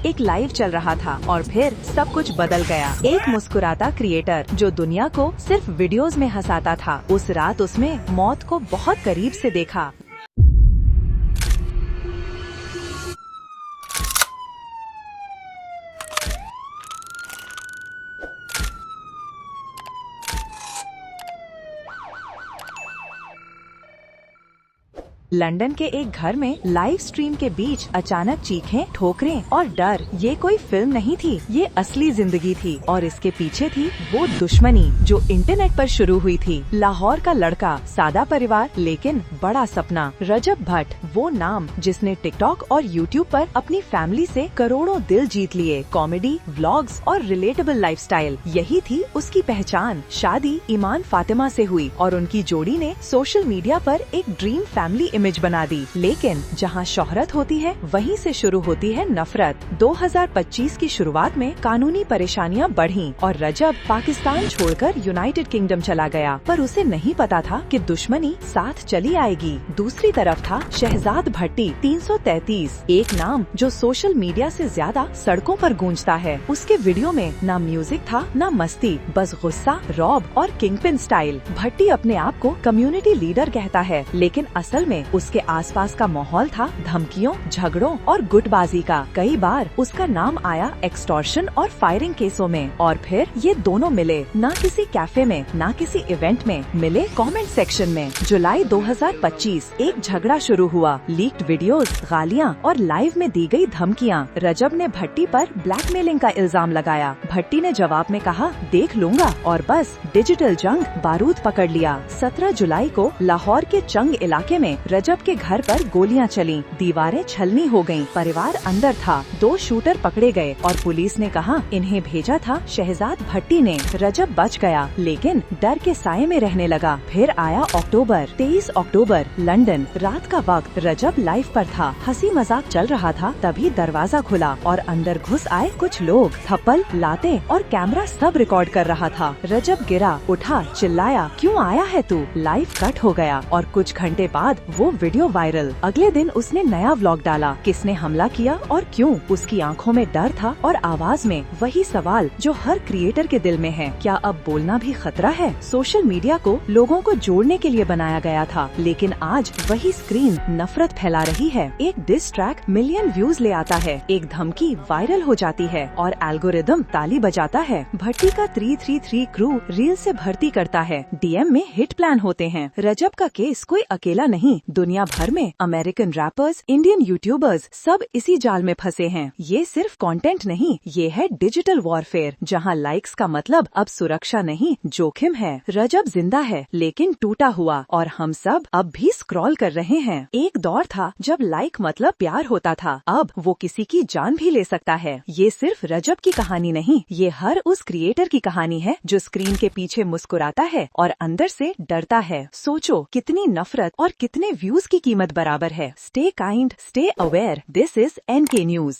एक लाइव चल रहा था और फिर सब कुछ बदल गया। एक मुस्कुराता क्रिएटर जो दुनिया को सिर्फ वीडियोस में हंसाता था, उस रात उसमें मौत को बहुत करीब से देखा। लंदन के एक घर में लाइव स्ट्रीम के बीच अचानक चीखें, ठोकरें और डर। ये कोई फिल्म नहीं थी, ये असली जिंदगी थी और इसके पीछे थी वो दुश्मनी जो इंटरनेट पर शुरू हुई थी। लाहौर का लड़का, सादा परिवार लेकिन बड़ा सपना। रजब भट्ट, वो नाम जिसने टिकटॉक और यूट्यूब पर अपनी फैमिली से करोड़ों दिल जीत लिए। कॉमेडी, व्लॉग्स और रिलेटेबल लाइफस्टाइल, यही थी उसकी पहचान। शादी ईमान फातिमा से हुई और उनकी जोड़ी ने सोशल मीडिया पर एक ड्रीम फैमिली इमेज बना दी। लेकिन जहां शोहरत होती है वहीं से शुरू होती है नफरत। 2025 की शुरुआत में कानूनी परेशानियां बढ़ीं और रजब पाकिस्तान छोड़कर यूनाइटेड किंगडम चला गया, पर उसे नहीं पता था कि दुश्मनी साथ चली आएगी। दूसरी तरफ था शहजाद भट्टी 333, एक नाम जो सोशल मीडिया से ज्यादा सड़कों पर गूंजता है। उसके वीडियो में न म्यूजिक था न मस्ती, बस गुस्सा, रौब और किंगपिन स्टाइल। भट्टी अपने आप को कम्युनिटी लीडर कहता है, लेकिन असल में उसके आसपास का माहौल था धमकियों, झगड़ों और गुटबाजी का। कई बार उसका नाम आया एक्सटॉर्शन और फायरिंग केसों में। और फिर ये दोनों मिले, न किसी कैफे में न किसी इवेंट में, मिले कमेंट सेक्शन में। जुलाई 2025 एक झगड़ा शुरू हुआ। लीक्ड वीडियोस, गालियां और लाइव में दी गई धमकियां। रजब ने भट्टी पर ब्लैकमेलिंग का इल्जाम लगाया। भट्टी ने जवाब में कहा, देख लूंगा, और बस डिजिटल जंग बारूद पकड़ लिया। 17 जुलाई को लाहौर के चंग इलाके में रजब के घर पर गोलियां चलीं, दीवारें छलनी हो गईं, परिवार अंदर था। 2 शूटर पकड़े गए और पुलिस ने कहा इन्हें भेजा था शहजाद भट्टी ने। रजब बच गया, लेकिन डर के साये में रहने लगा। फिर आया अक्टूबर, 23 अक्टूबर, लंदन, रात का वक्त। रजब लाइव पर था, हंसी मजाक चल रहा था। तभी दरवाजा खुला और अंदर घुस आए कुछ लोग। थप्पड़, लाते और कैमरा सब रिकॉर्ड कर रहा था। रजब गिरा, उठा, चिल्लाया, क्यों आया है तू? लाइव कट हो गया और कुछ घंटे बाद वो वीडियो वायरल। अगले दिन उसने नया व्लॉग डाला, किसने हमला किया और क्यों। उसकी आंखों में डर था और आवाज में वही सवाल जो हर क्रिएटर के दिल में है, क्या अब बोलना भी खतरा है? सोशल मीडिया को लोगों को जोड़ने के लिए बनाया गया था, लेकिन आज वही स्क्रीन नफरत फैला रही है। एक डिस ट्रैक मिलियन व्यूज ले आता है, एक धमकी वायरल हो जाती है और एल्गोरिदम ताली बजाता है। भट्टी का 333 क्रू रील से भर्ती करता है, डीएम में हिट प्लान होते हैं। रजब का केस कोई अकेला नहीं, दुनिया भर में अमेरिकन रैपर्स, इंडियन यूट्यूबर्स सब इसी जाल में फंसे हैं। ये सिर्फ कंटेंट नहीं, ये है डिजिटल वॉरफेयर, जहां लाइक्स का मतलब अब सुरक्षा नहीं, जोखिम है। रजब जिंदा है लेकिन टूटा हुआ, और हम सब अब भी स्क्रॉल कर रहे हैं। एक दौर था जब लाइक मतलब प्यार होता था, अब वो किसी की जान भी ले सकता है। ये सिर्फ रजब की कहानी नहीं, ये हर उस क्रिएटर की कहानी है जो स्क्रीन के पीछे मुस्कुराता है और अंदर से डरता है। सोचो कितनी नफरत और कितने व्यूज की कीमत बराबर है। Stay kind, stay aware. This is NK news.